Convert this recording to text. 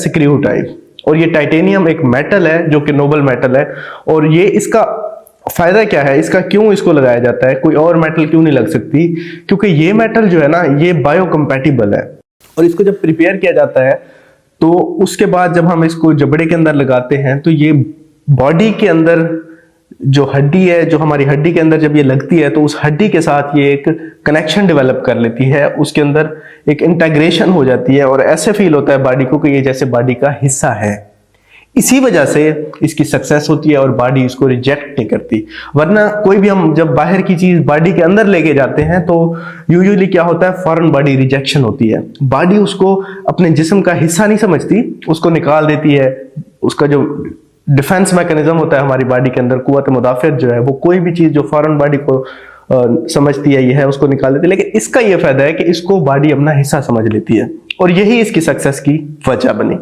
सिक्रियोटाइड। और ये टाइटेनियम एक मेटल है जो कि नोबल मेटल है। और ये इसका फायदा क्या है, इसका क्यों इसको लगाया जाता है, कोई और मेटल क्यों नहीं लग सकती? क्योंकि ये मेटल जो है ना, ये बायोकम्पैटिबल है। और इसको जब प्रिपेयर किया जाता है तो उसके बाद जब हम इसको जबड़े के अंदर लगाते हैं तो ये बॉडी के अंदर जो हड्डी है, जो हमारी हड्डी के अंदर जब ये लगती है तो उस हड्डी के साथ ये एक कनेक्शन डेवलप कर लेती है, उसके अंदर एक इंटीग्रेशन हो जाती है और ऐसे फील होता है बॉडी को कि ये जैसे बॉडी का हिस्सा है। इसी वजह से इसकी सक्सेस होती है और बॉडी इसको रिजेक्ट नहीं करती। वरना कोई भी हम जब बाहर की चीज बॉडी के अंदर लेके जाते हैं तो यूजुअली क्या होता है, फौरन बॉडी रिजेक्शन होती है। बॉडी उसको अपने जिस्म का हिस्सा नहीं समझती, उसको निकाल देती है। उसका जो डिफेंस मैकेनिज्म होता है हमारी बॉडी के अंदर, कुव्वत मुदाफियत जो है, वो कोई भी चीज जो फौरन बॉडी को समझती है ये है, उसको निकाल देती है। लेकिन इसका ये फायदा है कि इसको बॉडी अपना हिस्सा समझ लेती है और यही इसकी सक्सेस की वजह बनी।